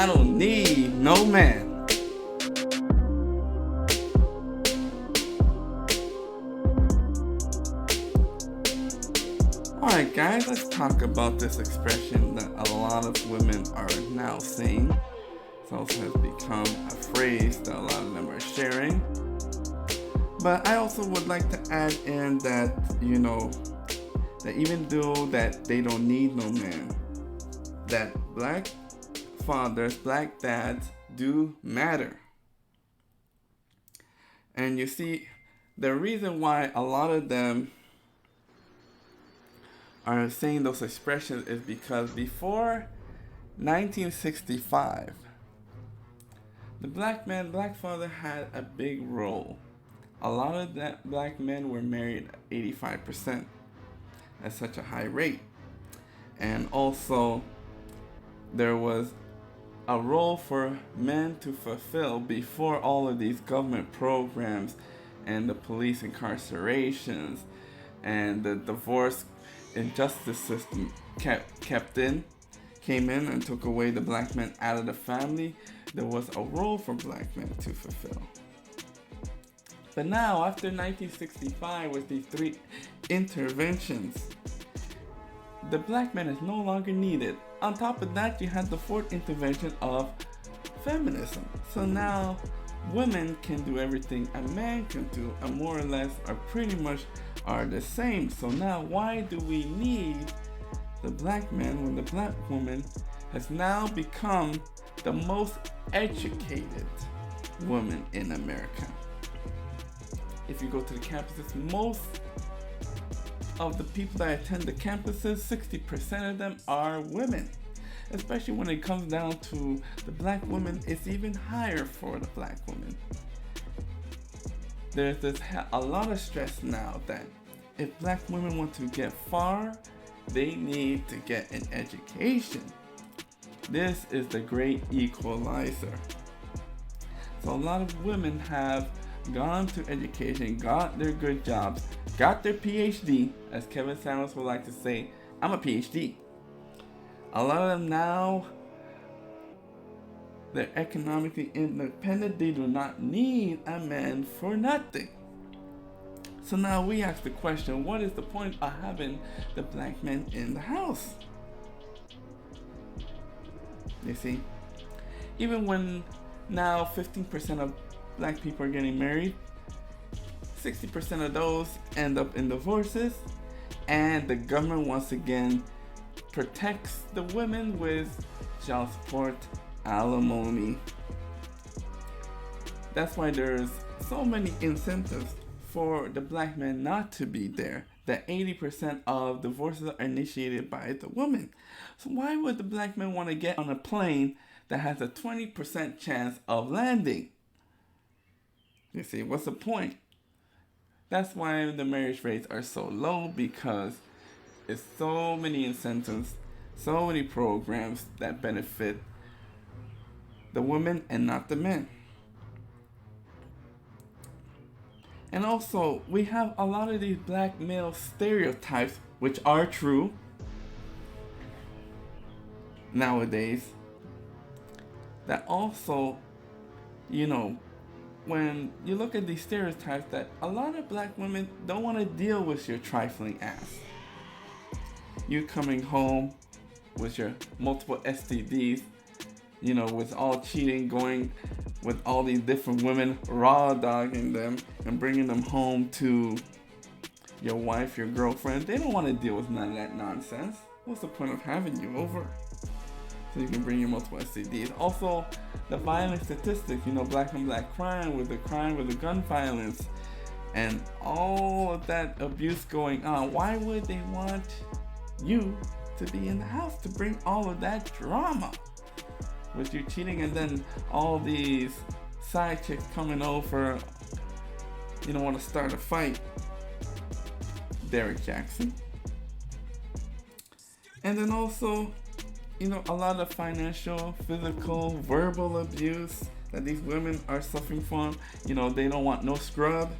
I don't need no man. Alright guys, let's talk about this expression that a lot of women are now saying. It also has become a phrase that a lot of them are sharing. But I also would like to add in that, that even though that they don't need no man, that black fathers, black dads do matter. And you see, the reason why a lot of them are saying those expressions is because before 1965, the black father had a big role. A lot of that black men were married 85% at such a high rate. And also, there was a role for men to fulfill before all of these government programs and the police incarcerations and the divorce and justice system came in and took away the black men out of the family. There was a role for black men to fulfill. But now, after 1965, with these 3 interventions, the black man is no longer needed. On top of that, you had the 4th intervention of feminism. So now, women can do everything a man can do, and more or less are pretty much are the same. So now, why do we need the black man when the black woman has now become the most educated woman in America? If you go to the campuses, most of the people that attend the campuses, 60% of them are women. Especially when it comes down to the black woman, it's even higher for the black woman. There's a lot of stress now that if black women want to get far, they need to get an education. This is the great equalizer. So a lot of women have gone to education, got their good jobs, got their PhD, as Kevin Samuels would like to say, I'm a PhD. A lot of them now, they're economically independent. They do not need a man for nothing. So now we ask the question, what is the point of having the black men in the house? You see, even when now 15% of black people are getting married, 60% of those end up in divorces, and the government once again protects the women with child support, alimony. That's why there's so many incentives for the black man not to be there. That 80% of divorces are initiated by the woman. So why would the black man want to get on a plane that has a 20% chance of landing? You see, what's the point? That's why the marriage rates are so low, because it's so many incentives, so many programs that benefit the women and not the men. And also, we have a lot of these black male stereotypes, which are true nowadays, that also, when you look at these stereotypes, that a lot of black women don't want to deal with your trifling ass. You coming home with your multiple STDs, with all cheating, going with all these different women, raw dogging them, and bringing them home to your wife, your girlfriend. They don't want to deal with none of that nonsense. What's the point of having you over? So you can bring your multiple STDs. Also, the violence statistics, black on black crime, with the gun violence, and all of that abuse going on. Why would they want you to be in the house to bring all of that drama? With you cheating, and then all these side chicks coming over, want to start a fight. Derek Jackson. And then also, a lot of financial, physical, verbal abuse that these women are suffering from. They don't want no scrub.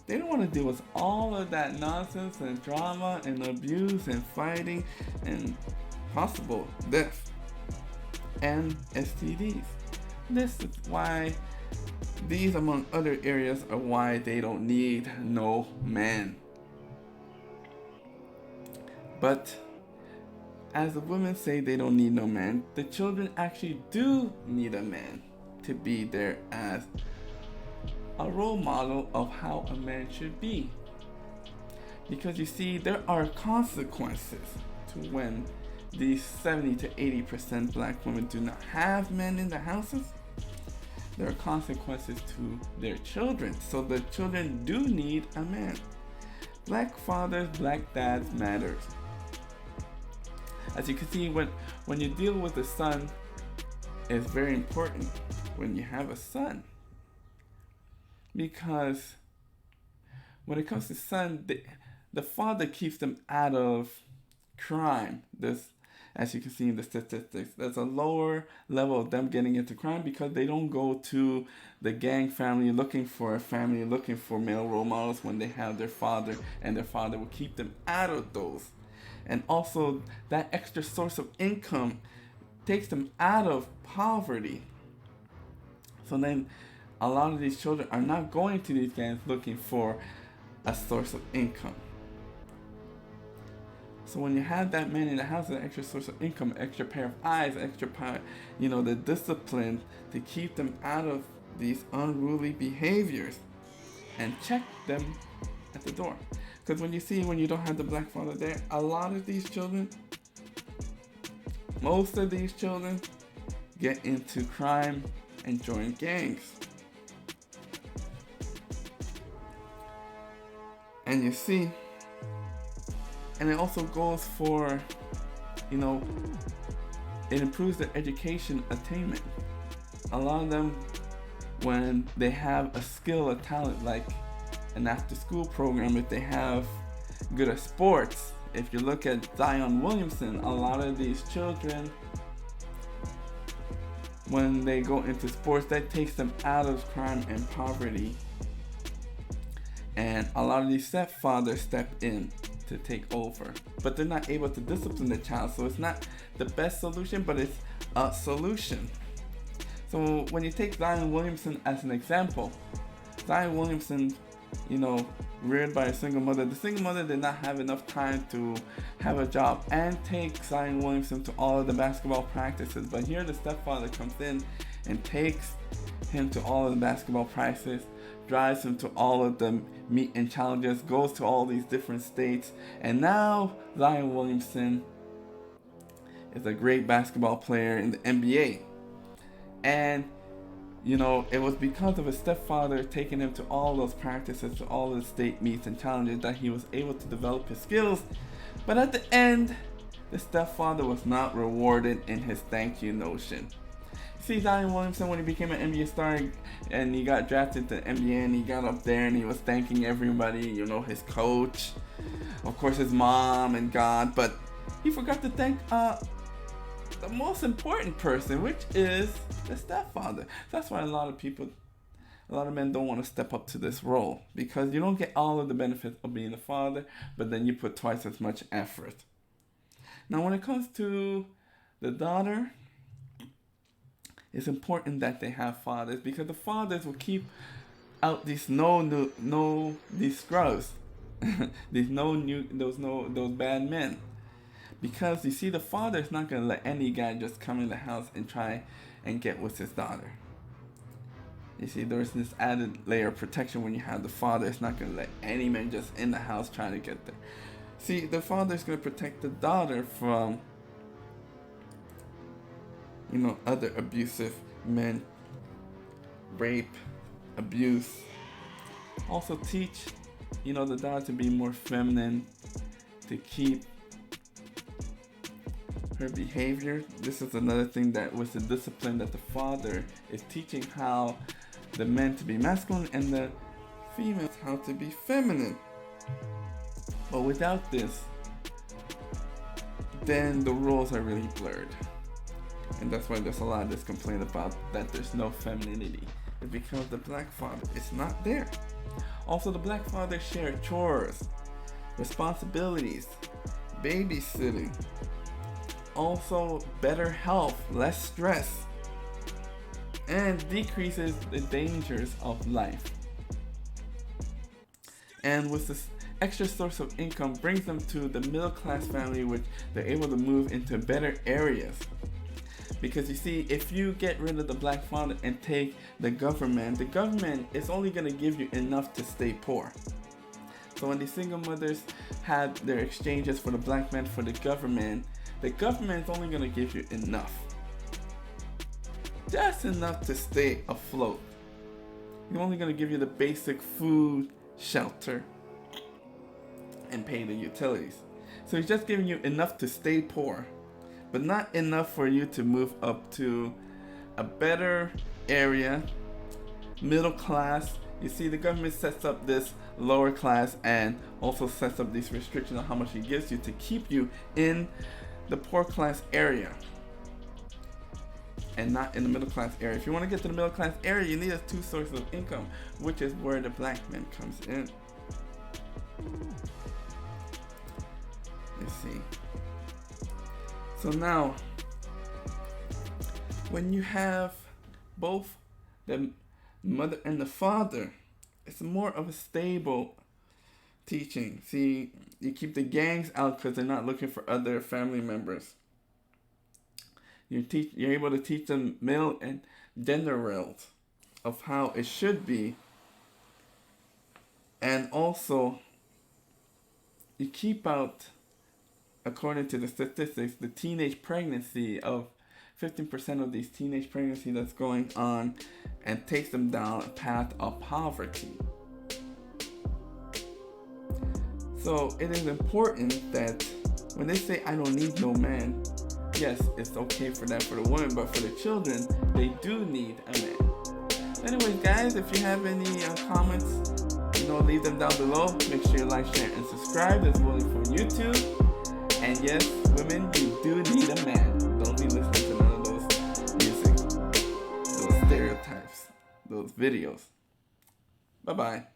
They don't want to deal with all of that nonsense and drama and abuse and fighting and possible death and STDs. This is why these, among other areas, are why they don't need no man. But as the women say they don't need no man, the children actually do need a man to be there as a role model of how a man should be. Because you see, there are consequences to when these 70 to 80% black women do not have men in the houses. There are consequences to their children. So the children do need a man. Black fathers, black dads matters. As you can see, when you deal with the son, it's very important when you have a son. Because when it comes to son, the father keeps them out of crime. This, as you can see in the statistics, there's a lower level of them getting into crime because they don't go to the gang family looking for a family, looking for male role models when they have their father, and their father will keep them out of those. And also, that extra source of income takes them out of poverty. So then, a lot of these children are not going to these gangs looking for a source of income. So when you have that man in the house, an extra source of income, extra pair of eyes, extra power, the discipline to keep them out of these unruly behaviors and check them at the door. Because when you don't have the black father there, a lot of these children, most of these children get into crime and join gangs. And you see, and it also goes for, it improves their education attainment. A lot of them, when they have a skill, a talent, like an after-school program, if they have good at sports, if you look at Zion Williamson, a lot of these children, when they go into sports, that takes them out of crime and poverty. And a lot of these stepfathers step in to take over, but they're not able to discipline the child, so it's not the best solution, but it's a solution. So when you take Zion Williamson as an example, Zion Williamson, reared by a single mother. The single mother did not have enough time to have a job and take Zion Williamson to all of the basketball practices, but here the stepfather comes in and takes him to all of the basketball practices, drives him to all of the meet and challenges, goes to all these different states, and now Zion Williamson is a great basketball player in the NBA. And it was because of his stepfather taking him to all those practices, to all the state meets and challenges, that he was able to develop his skills. But at the end, the stepfather was not rewarded in his thank you notion. See, Zion Williamson, when he became an NBA star and he got drafted to the NBA, and he got up there and he was thanking everybody, his coach, of course his mom and God, but he forgot to thank the most important person, which is the stepfather. That's why a lot of men don't want to step up to this role, because you don't get all of the benefits of being the father, but then you put twice as much effort. Now, when it comes to the daughter, it's important that they have fathers, because the fathers will keep out these these scrubs, those bad men. Because you see, the father is not going to let any guy just come in the house and try and get with his daughter. You see, there's this added layer of protection when you have the father. It's not going to let any man just in the house trying to get there. See, the father is going to protect the daughter from, other abusive men, rape, abuse. Also teach, the daughter to be more feminine, to keep her behavior. This is another thing that was the discipline that the father is teaching, how the men to be masculine and the females how to be feminine. But without this, then the roles are really blurred. And that's why there's a lot of this complaint about that there's no femininity. It's because the black father is not there. Also, the black father shared chores, responsibilities, babysitting, also better health, less stress, and decreases the dangers of life. And with this extra source of income brings them to the middle class family, which they're able to move into better areas. Because you see, if you get rid of the black father and take the government is only going to give you enough to stay poor. So when the single mothers had their exchanges for the black man for the government is only going to give you enough. Just enough to stay afloat. They're only going to give you the basic food, shelter, and pay the utilities. So he's just giving you enough to stay poor, but not enough for you to move up to a better area, middle class. You see, the government sets up this lower class and also sets up these restrictions on how much it gives you to keep you in the poor class area and not in the middle class area. If you want to get to the middle class area, you need a two sources of income, which is where the black man comes in. Let's see. So now, when you have both the mother and the father, it's more of a stable teaching. See, you keep the gangs out because they're not looking for other family members. You're able to teach them male and gender roles of how it should be. And also, you keep out, according to the statistics, the teenage pregnancy of 15% of these teenage pregnancy that's going on, and takes them down a path of poverty. So it is important that when they say, I don't need no man, yes, it's okay for that for the woman, but for the children, they do need a man. Anyways, guys, if you have any comments, leave them down below. Make sure you like, share, and subscribe. This is only for YouTube. And yes, women, you do need a man. Don't be listening to none of those music, those stereotypes, those videos. Bye-bye.